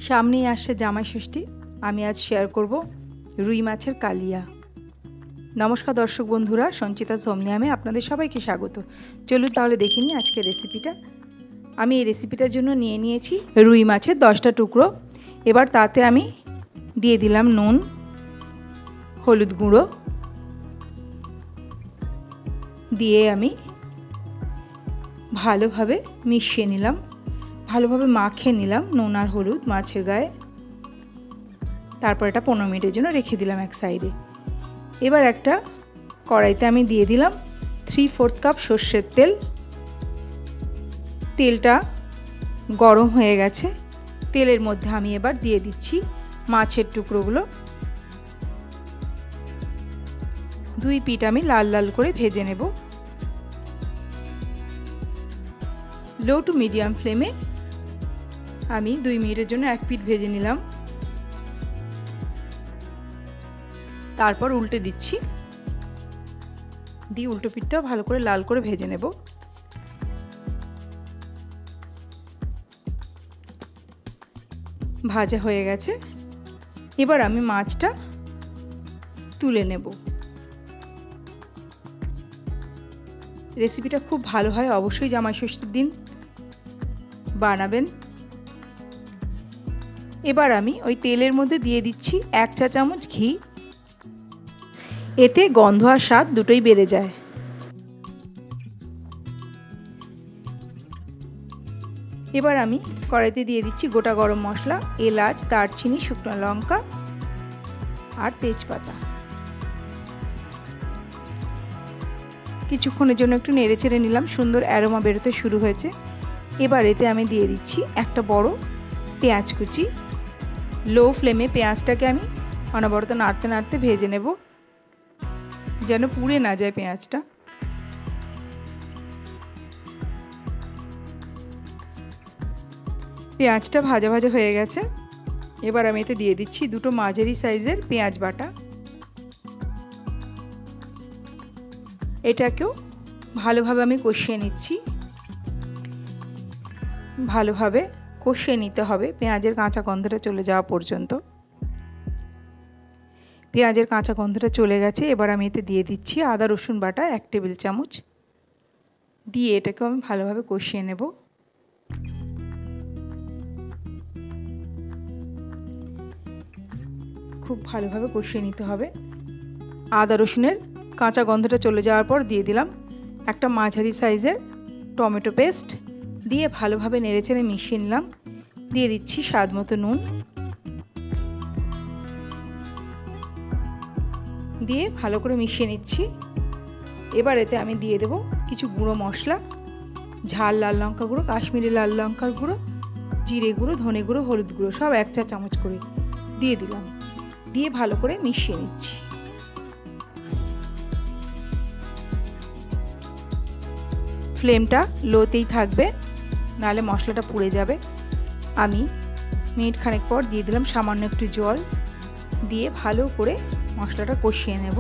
সামনেই আসছে জামাই ষষ্ঠী। আমি আজ শেয়ার করব রুই মাছের কালিয়া। নমস্কার দর্শক বন্ধুরা, সঞ্চিতা সোমনিয়ামে আপনাদের সবাইকে স্বাগত। চলুন তাহলে দেখে নিই আজকের রেসিপিটা। আমি এই রেসিপিটার জন্য নিয়ে নিয়েছি রুই মাছের 10টা টুকরো। এবার তাতে আমি দিয়ে দিলাম নুন, হলুদ গুঁড়ো দিয়ে আমি ভালোভাবে মিশিয়ে নিলাম, ভালোভাবে মাখিয়ে নিলাম নুন আর হলুদ মাছের গায়ে। তারপর এটা 15 মিনিটের জন্য রেখে দিলাম এক সাইডে। এবার একটা কড়াইতে আমি দিয়ে দিলাম 3/4 কাপ সর্ষের তেল। তেলটা গরম হয়ে গেছে। তেলের মধ্যে আমি এবার দিয়ে দিচ্ছি মাছের টুকরোগুলো। 2 পিঠ আমি লাল লাল করে ভেজে নেব। লো টু মিডিয়াম ফ্লেমে আমি 2 মিনিটের জন্য এক পিঠ ভেজে নিলাম। তারপর উল্টে দিচ্ছি, দিয়ে উল্টো পিঠটাও ভালো করে লাল করে ভেজে নেব। ভাজা হয়ে গেছে। এবার আমি মাছটা তুলে নেব। রেসিপিটা খুব ভালো হয়, অবশ্যই জামাই ষষ্ঠীর দিন বানাবেন। এবার আমি ওই তেলের মধ্যে দিয়ে দিচ্ছি 1 চা চামচ ঘি। এতে গন্ধ আর স্বাদ দুটোই বেড়ে যায়। এবার আমি কড়াইতে দিয়ে দিচ্ছি গোটা গরম মশলা, এলাচ, দারচিনি, শুকনো লঙ্কা আর তেজপাতা। কিছুক্ষণের জন্য একটু নেড়ে চেড়ে নিলাম। সুন্দর অ্যারোমা বেরোতে শুরু হয়েছে। এবার এতে আমি দিয়ে দিচ্ছি একটা বড় পেঁয়াজ কুচি। লো ফ্লেমে পেঁয়াজটাকে আমি অনবরত নাড়তে নাড়তে ভেজে নেব, যেন পুড়ে না যায় পেঁয়াজটা। পেঁয়াজটা ভাজা ভাজা হয়ে গেছে। এবার আমি এতে দিয়ে দিচ্ছি 2টো মাঝারি সাইজের পেঁয়াজ বাটা। এটাকেও ভালোভাবে আমি কষিয়ে নিচ্ছি। ভালোভাবে কষিয়ে নিতে হবে পেঁয়াজের কাঁচা গন্ধটা চলে যাওয়া পর্যন্ত। পেঁয়াজের কাঁচা গন্ধটা চলে গেছে। এবার আমি এতে দিয়ে দিচ্ছি আদা রসুন বাটা 1 টেবিল চামচ। দিয়ে এটাকে আমি ভালোভাবে কষিয়ে নেব। খুব ভালোভাবে কষিয়ে নিতে হবে। আদা রসুনের কাঁচা গন্ধটা চলে যাওয়ার পর দিয়ে দিলাম একটা মাঝারি সাইজের টমেটো পেস্ট। দিয়ে ভালোভাবে নেড়েচেড়ে মিশিয়ে নিলাম। দিয়ে দিচ্ছি স্বাদ মতো নুন। দিয়ে ভালো করে মিশিয়ে নিচ্ছি। এবার এতে আমি দিয়ে দেব কিছু গুঁড়ো মশলা, ঝাল লাল লঙ্কা গুঁড়ো, কাশ্মীরি লাল লঙ্কার গুঁড়ো, জিরে গুঁড়ো, ধনে গুঁড়ো, হলুদ গুঁড়ো সব 1 চা চামচ করে দিয়ে দিলাম। দিয়ে ভালো করে মিশিয়ে নিচ্ছি। ফ্লেমটা লোতেই থাকবে, নাহলে মশলাটা পুড়ে যাবে। আমি মিনিট খানেক পর দিয়ে দিলাম সামান্য একটু জল। দিয়ে ভালো করে মশলাটা কষিয়ে নেব।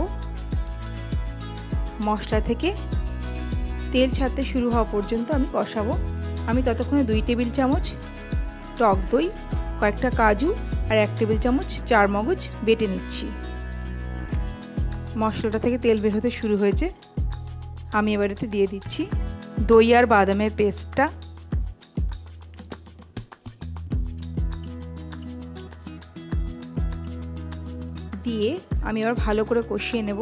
মশলা থেকে তেল ছাড়তে শুরু হওয়া পর্যন্ত আমি কষাবো। আমি ততক্ষণে 2 টেবিল চামচ টক দই, কয়েকটা কাজু আর 1 টেবিল চামচ চারমগজ বেটে নিচ্ছি। মশলাটা থেকে তেল বের হতে শুরু হয়েছে। আমি এবার এতে দিয়ে দিচ্ছি দই আর বাদামের পেস্টটা। দিয়ে আমি এবার ভালো করে কষিয়ে নেব,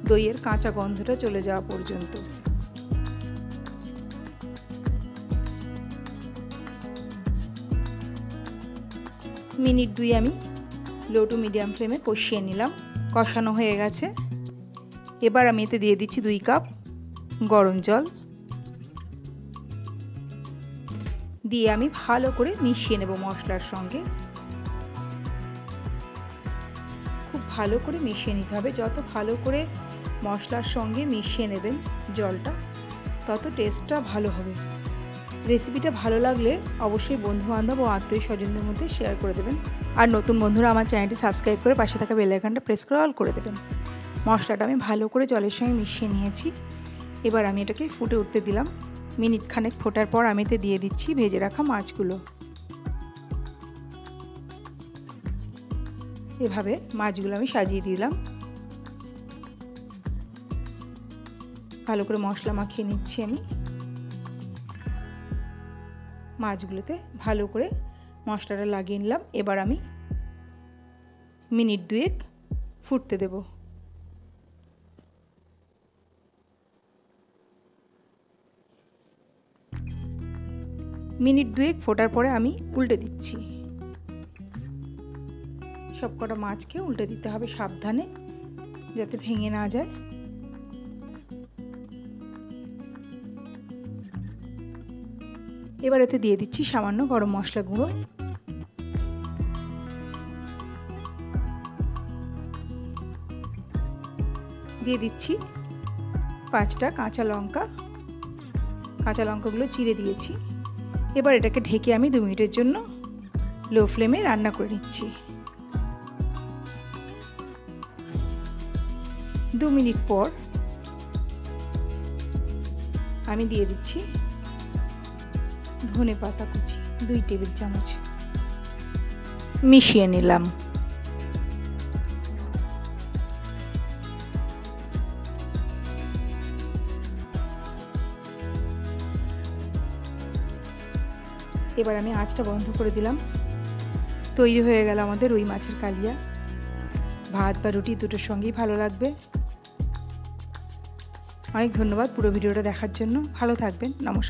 দইয়ের কাঁচা গন্ধটা চলে যাওয়া পর্যন্ত। মিনিট 2 আমি লো টু মিডিয়াম ফ্লেমে কষিয়ে নিলাম। কষানো হয়ে গেছে। এবার আমি এতে দিয়ে দিচ্ছি 2 কাপ গরম জল। দিয়ে আমি ভালো করে মিশিয়ে নেব মশলার সঙ্গে। খুব ভালো করে মিশিয়ে নিতে হবে। যত ভালো করে মশলার সঙ্গে মিশিয়ে নেবেন জলটা, তত টেস্টটা ভালো হবে। রেসিপিটা ভালো লাগলে অবশ্যই বন্ধুবান্ধব ও আত্মীয় স্বজনদের মধ্যে শেয়ার করে দেবেন। আর নতুন বন্ধুরা আমার চ্যানেলটি সাবস্ক্রাইব করে পাশে থাকা বেল আইকনটা প্রেস করে অল করে দেবেন। মশলাটা আমি ভালো করে জলের সঙ্গে মিশিয়ে নিয়েছি। এবার আমি এটাকে ফুটে উঠতে দিলাম। মিনিট খানেক ফোটার পর আমি এতে দিয়ে দিচ্ছি ভেজে রাখা মাছগুলো। এভাবে মাছগুলো আমি সাজিয়ে দিলাম। ভালো করে মশলা মাখিয়ে নিচ্ছি আমি। মাছগুলোতে ভালো করে মশলাটা লাগিয়ে নিলাম। এবার আমি মিনিট 2 ফুটতে দেব। মিনিট 2 ফোটার পরে আমি উল্টে দিচ্ছি। সব কটা মাছকে উল্টে দিতে হবে সাবধানে, যাতে ভেঙে না যায়। এবার এতে দিয়ে দিচ্ছি সামান্য গরম মশলা গুঁড়ো, দিয়ে দিচ্ছি 5টা কাঁচা লঙ্কা। কাঁচা লঙ্কাগুলো চিড়ে দিয়েছি। এবার এটাকে ঢেকে আমি 2 মিনিটের জন্য লো ফ্লেমে রান্না করে নিচ্ছি। 2 মিনিট পর আমি দিয়ে দিচ্ছি ধনে পাতা কুচি 2 টেবিল চামচ, মিশিয়ে নিলাম। এবার আমি আঁচটা বন্ধ করে দিলাম। তৈরি হয়ে গেল আমাদের রুই মাছের কালিয়া। ভাত বা রুটি দুটোর সঙ্গেই ভালো লাগবে। অনেক ধন্যবাদ পুরো ভিডিওটা দেখার জন্য। ভালো থাকবেন। নমস্কার।